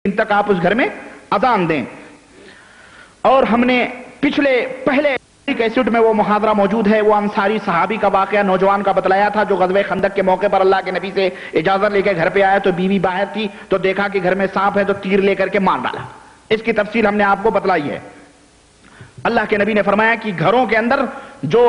दिन तक आप उस घर में अजान दें। और हमने पहले कैसेट में वो मुहादरा मौजूद है, वो अंसारी सहाबी का वाकया नौजवान का बतलाया था जो ग़ज़वे खंदक के मौके पर अल्लाह के नबी से इजाजत लेकर घर पे आया, तो बीवी बाहर थी, तो देखा कि घर में सांप है, तो तीर लेकर के मार डाला। इसकी तफसील हमने आपको बतलाई है। अल्लाह के नबी ने फरमाया कि घरों के अंदर जो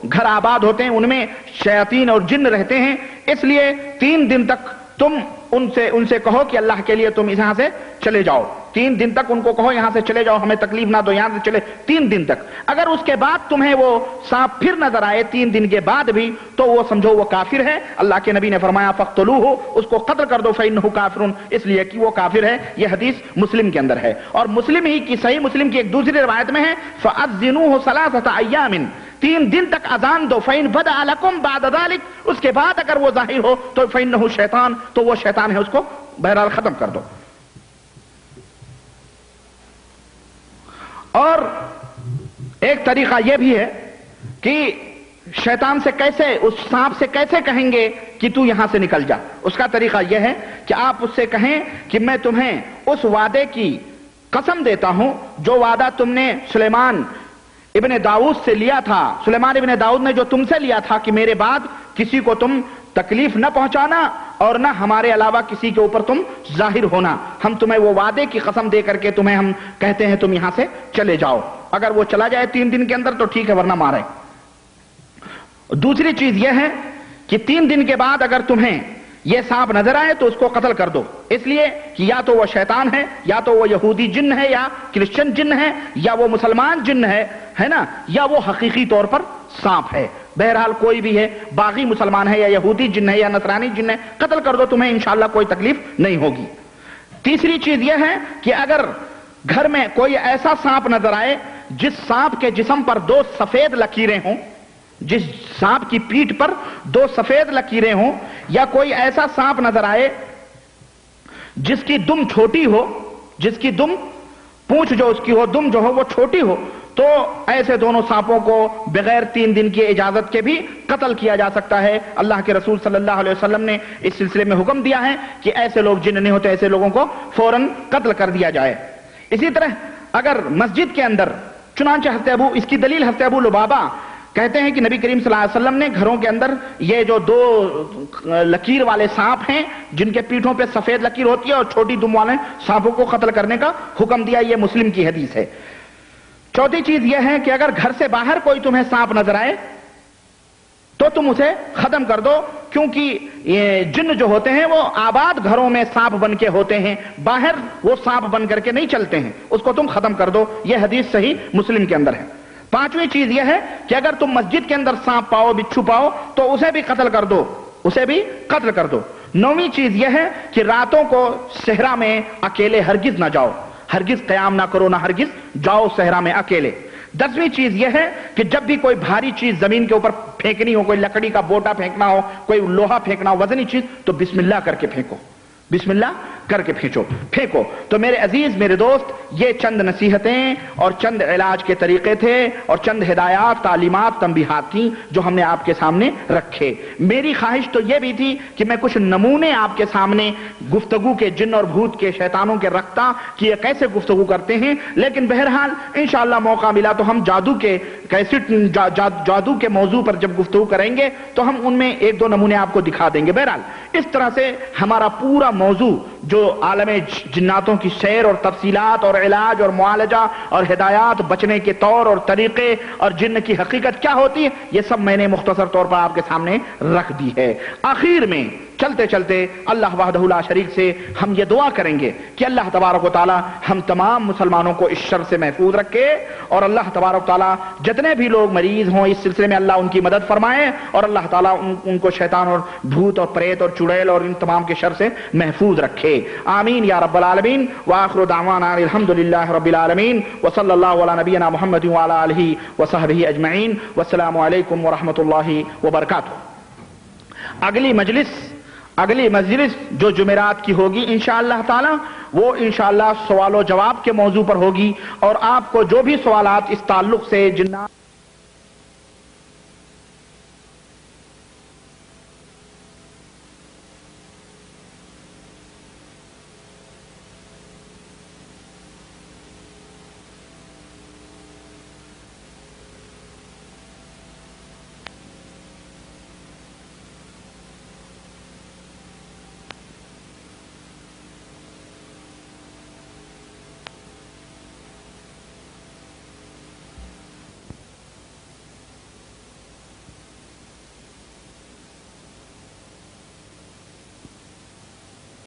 घर आबाद होते हैं उनमें शयातीन और जिन्न रहते हैं, इसलिए 3 दिन तक तुम उनसे कहो कि अल्लाह के लिए तुम यहां से चले जाओ। 3 दिन तक उनको कहो यहां से चले जाओ, हमें तकलीफ ना दो, यहां से चले 3 दिन तक। अगर उसके बाद तुम्हें वो सांप फिर नजर आए 3 दिन के बाद भी, तो वो समझो वो काफिर है। अल्लाह के नबी ने फरमाया फ़क़्तुलूहु, उसको कत्ल कर दो, फ़इन्नहु काफ़िरुन, इसलिए कि वो काफिर है। यह हदीस मुस्लिम के अंदर है। और मुस्लिम ही की सही मुस्लिम की एक दूसरी रिवायत में है फ़अज़्ज़िनूहु सलासता अय्यामिन, 3 दिन तक अजान दो, फ़इन बदा लकुम बाद ज़ालिक, उसके बाद अगर वो जाहिर हो तो फ़इन्नहु शैतान, तो वो शैतान है, उसको बहरहाल खत्म कर दो। और एक तरीका यह भी है कि शैतान से कैसे, उस सांप से कैसे कहेंगे कि तू यहां से निकल जा। उसका तरीका यह है कि आप उससे कहें कि मैं तुम्हें उस वादे की कसम देता हूं जो वादा तुमने सुलेमान इब्ने दाऊद से लिया था। सुलेमान इब्ने दाऊद ने जो तुमसे लिया था कि मेरे बाद किसी को तुम तकलीफ न पहुंचाना और न हमारे अलावा किसी के ऊपर तुम जाहिर होना। हम तुम्हें वो वादे की कसम दे करके तुम्हें हम कहते हैं तुम यहां से चले जाओ। अगर वो चला जाए 3 दिन के अंदर तो ठीक है, वरना मारे। दूसरी चीज यह है कि 3 दिन के बाद अगर तुम्हें यह सांप नजर आए तो उसको कत्ल कर दो, इसलिए कि या तो वो शैतान है, या तो वो यहूदी जिन्न है, या क्रिश्चियन जिन्न है, या वो मुसलमान जिन्न है ना, या वो हकीकी तौर पर सांप है। बहरहाल कोई भी है, बागी मुसलमान है या यहूदी जिन्न है या नसरानी जिन्न है, कत्ल कर दो, तुम्हें इंशाअल्लाह कोई तकलीफ नहीं होगी। तीसरी चीज यह है कि अगर घर में कोई ऐसा सांप नजर आए जिस सांप के जिस्म पर 2 सफेद लकीरें हों, जिस सांप की पीठ पर 2 सफेद लकीरें हों, या कोई ऐसा सांप नजर आए जिसकी दुम छोटी हो, जिसकी दुम पूंछ जो उसकी हो, दुम जो हो वो छोटी हो, तो ऐसे दोनों सांपों को बगैर 3 दिन की इजाजत के भी कत्ल किया जा सकता है। अल्लाह के रसूल सल्लल्लाहु अलैहि वसल्लम ने इस सिलसिले में हुक्म दिया है कि ऐसे लोग जिन्न नहीं होते, ऐसे लोगों को फौरन कत्ल कर दिया जाए। इसी तरह अगर मस्जिद के अंदर, चुनांचे हज़रत अबू, इसकी दलील हज़रत अबू लुबाबा कहते हैं कि नबी करीम सल्लल्लाहु अलैहि वसल्लम ने घरों के अंदर ये जो 2 लकीर वाले सांप हैं जिनके पीठों पे सफेद लकीर होती है और छोटी दुम वाले सांपों को कत्ल करने का हुक्म दिया। ये मुस्लिम की हदीस है। चौथी चीज यह है कि अगर घर से बाहर कोई तुम्हें सांप नजर आए तो तुम उसे खत्म कर दो, क्योंकि ये जिन्न जो होते हैं वो आबाद घरों में सांप बन के होते हैं, बाहर वो सांप बन करके नहीं चलते हैं, उसको तुम खत्म कर दो। यह हदीस सही मुस्लिम के अंदर है। पांचवी चीज यह है कि अगर तुम मस्जिद के अंदर सांप पाओ, बिच्छू पाओ, तो उसे भी कत्ल कर दो, उसे भी कत्ल कर दो। 9वीं चीज यह है कि रातों को सहरा में अकेले हरगिज ना जाओ, हरगिज कयाम ना करो, ना हरगिज जाओ सहरा में अकेले। 10वीं चीज यह है कि जब भी कोई भारी चीज जमीन के ऊपर फेंकनी हो, कोई लकड़ी का बोटा फेंकना हो, कोई लोहा फेंकना हो, वजनी चीज, तो बिस्मिल्लाह करके फेंको, बिस्मिल्लाह करके फेंको। तो मेरे अजीज, मेरे दोस्त, ये चंद नसीहतें और चंद इलाज के तरीके थे और चंद हिदायत, तालीमात, तंबीहात थी जो हमने आपके सामने रखे। मेरी ख्वाहिश तो ये भी थी कि मैं कुछ नमूने आपके सामने गुफ्तगू के, जिन्न और भूत के, शैतानों के रखता कि ये कैसे गुफ्तगू करते हैं, लेकिन बहरहाल इंशाअल्लाह मौका मिला तो हम जादू के कैसेट, जादू के मौजू पर जब गुफ्तगू करेंगे तो हम उनमें 1-2 नमूने आपको दिखा देंगे। बहरहाल इस तरह से हमारा पूरा मौजू जो आलमे जिन्नातों की सैर और तफसीलात और इलाज और मुआलजा और हिदायत, बचने के तौर और तरीके और जिन्न की हकीकत क्या होती है, ये सब मैंने मुख्तसर तौर पर आपके सामने रख दी है। आखिर में चलते चलते अल्लाह वहदहु ला शरीक से हम ये दुआ करेंगे कि अल्लाह तबारक व तआला हम तमाम मुसलमानों को इस शर से महफूज रखे और अल्लाह तबारक व तआला जितने भी लोग मरीज हों इस सिलसिले में अल्लाह उनकी मदद फरमाए और अल्लाह ताला उनको शैतान और भूत और प्रेत और चुड़ैल और इन तमाम के शर से महफूज रखे। आमीन या रब्बल आलमीन। व आखिरु दावाना अल्हम्दुलिल्लाहि रब्बिल आलमीन व सल्लल्लाहु अला नबियना मुहम्मद व अला आलिहि व सहबिहि अजमईन। वस्सलामु अलैकुम व रहमतुल्लाहि व बरकातुहू। अगली मजलिस जो जुमेरात की होगी इंशाअल्लाह ताला, वो इंशाअल्लाह सवाल और जवाब के मौजू पर होगी और आपको जो भी सवालात इस ताल्लुक से जिन्ना